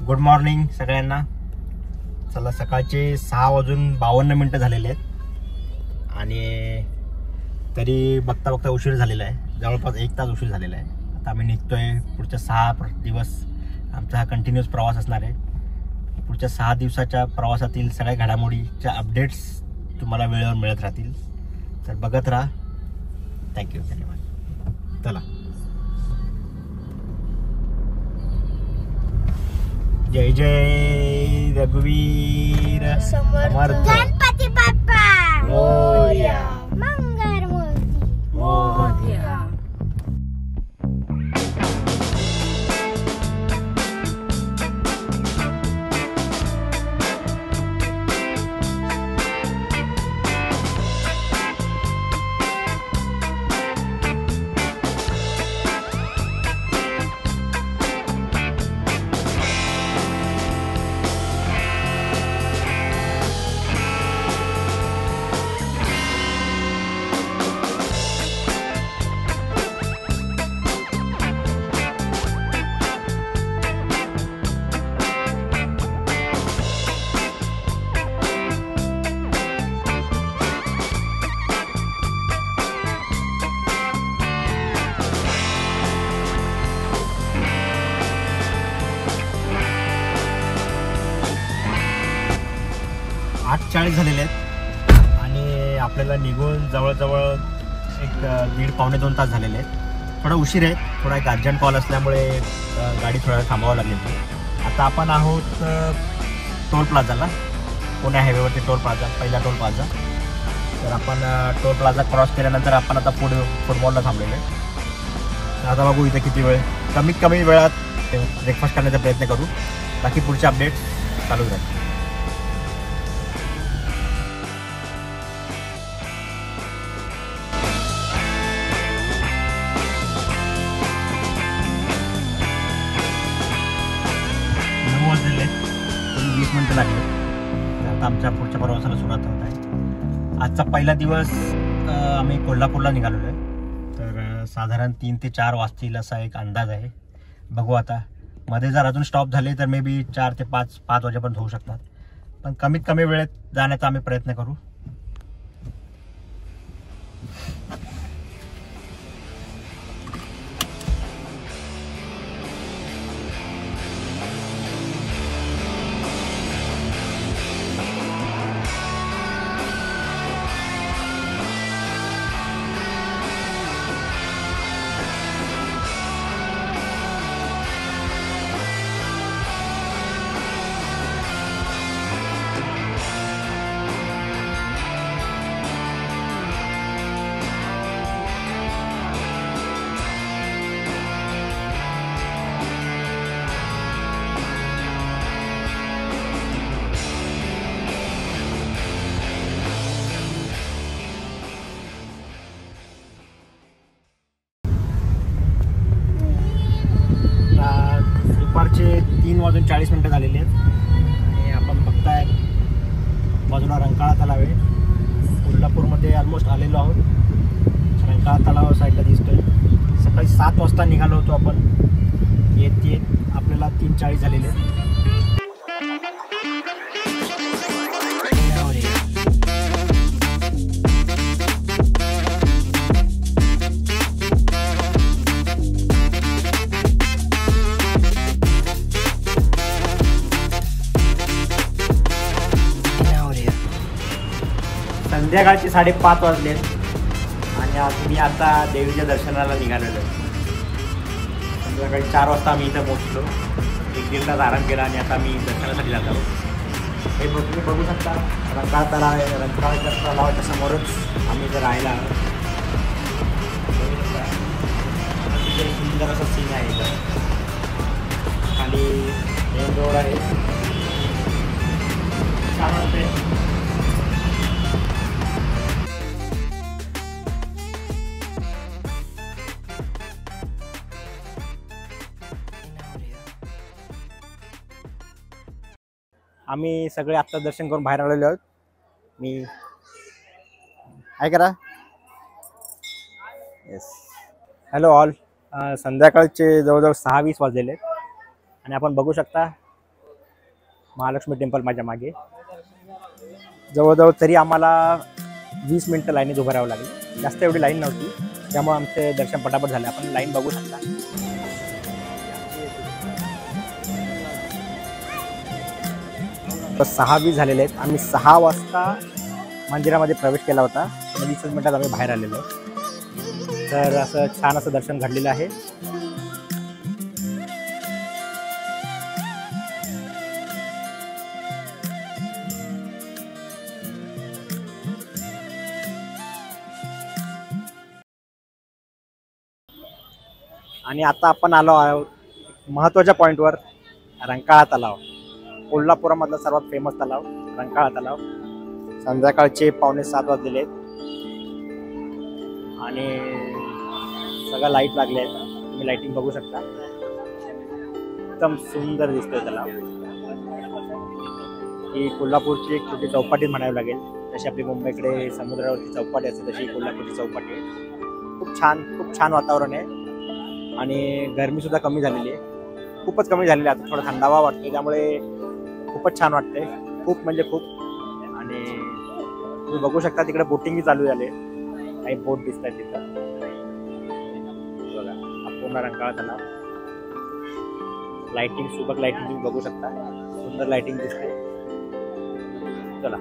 Good morning सगळ्यांना. चला, सकाळचे 6:52 झालेले आहेत आणि तरी बघता बघता उशीर झालेला आहे. जवळपास 1 तास उशीर झालेला आहे. आता आम्ही निघतोय. पुढच्या 6 दिवस आमचा हा कंटिन्यूअस प्रवास असणार आहे. पुढच्या 6 दिवसाच्या प्रवासातील सगळ्या घडामोडीच्या अपडेट्स तुम्हाला वेळेवर मिळत राहतील. तर बघत राहा. थँक्यू, धन्यवाद. चला, जय जय रघुवीर समर्थ. गणपती बाप्पा मोरया. मंगळ मूर्ती मोरया. आठ 40 झालेले आहेत आणि आपल्याला निघून जवळजवळ एक 1.5-2 तास झालेले आहेत. थोडा उशीर आहे. थोडा एक अर्जंट कॉल असल्यामुळे गाडी थोडा वेळ थांबावं लागली. आता आपण आहोत टोल प्लाझाला. पुणे हायवेवरती टोल प्लाझा, पहिला टोल प्लाझा. तर आपण टोल प्लाझा क्रॉस केल्यानंतर आपण आता फुटबॉलला थांबलेलो आहे. आता बघू इथे किती वेळ. कमीत कमी वेळात ब्रेकफास्ट करण्याचा प्रयत्न करू. बाकी पुढचे अपडेट्स चालूच राहतील. वाजलेले 20 मिनिटं लागले. आता आमच्या पुढच्या प्रवासाला सुरुवात होत आहे. आजचा पहिला दिवस आम्ही कोल्हापूरला निघालेलो आहे. तर साधारण 3 ते 4 वाजतील असा एक अंदाज आहे. बघू आता. मध्ये जर अजून स्टॉप झाले तर मे बी 4 ते 5 वाजेपर्यंत होऊ शकतात. पण कमीत कमी वेळेत जाण्याचा आम्ही प्रयत्न करू. दुपारचे 3:40 झालेले आहेत आणि आपण बघताय बाजूला रंकाळा तलाव आहे. कोल्हापूरमध्ये ऑलमोस्ट आलेलो आहोत. रंकाळा तलाव साईडला दिसतोय. सकाळी 7 वाजता निघालो होतो आपण. येत आपल्याला 3:40 झालेले आहेत. संध्याकाळचे 5:30 वाजले आणि मी आता देवीच्या दर्शनाला निघालेलो आहे. संध्याकाळी 4 वाजता आम्ही इथं पोहोचलो. 1-1.5 तास आराम केला आणि आता मी दर्शनासाठी जात आहोत. हे तुम्ही बघू शकता रंकाळा तलाव आहे. रंकाळा तलावाच्या समोरच आम्ही इथं राहायला आहोत. सुंदर असं सीन आहे इथं. खाली मेन रोड आहे. छान वाटते. आम्ही सगळे आत्ता दर्शन करून बाहेर आलेलो आहोत. मी काय करा. Yes, hello all. संध्याकाळचे जवळजवळ 6:20 वाजलेले आहेत आणि आपण बघू शकता महालक्ष्मी टेम्पल माझ्या मागे. जवळजवळ तरी आम्हाला 20 मिनिटं लाईनीत उभं राहावं लागलं. जास्त एवढी लाईन नव्हती, त्यामुळे आमचे दर्शन पटापट झाले. आपण लाईन बघू शकता. तर 6:20 झालेले आहेत. आम्ही 6 वाजता मंदिरामध्ये प्रवेश केला होता आणि 20 मिनिटात आम्ही बाहेर आलेलो आहे. तर असं छान असं दर्शन घडलेलं आहे. आणि आता आपण आलो आहोत महत्त्वाच्या पॉईंटवर, रंकाळा तलाव. कोल्हापुरामधला सर्वात फेमस तलाव रंकाळा तलाव. संध्याकाळचे 6:45 वाजलेले आहेत आणि सगळं लाईट लागले आहेत. तुम्ही लाईटिंग बघू शकता. एकदम सुंदर दिसतोय तलाव. ही कोल्हापूरची एक छोटी चौपाटी म्हणावी लागेल. जशी आपली मुंबईकडे समुद्रावरती चौपाटी असते तशी कोल्हापूरची चौपाटी आहे. खूप छान वातावरण आहे आणि गरमीसुद्धा कमी झालेली आहे. खूपच कमी झालेली आहे. आता थोडा थंडावा वाटतोय, त्यामुळे खूपच छान वाटतंय. खूप म्हणजे खूप. आणि तुम्ही बघू शकता तिकडे बोटिंगही चालू झाले. काही बोट दिसत आहेत तिथं बघा. हा पूर्ण रंकाळा तलाव. लाइटिंग, सुबक लाइटिंग तुम्ही बघू शकता. सुंदर लाइटिंग दिसते. चला.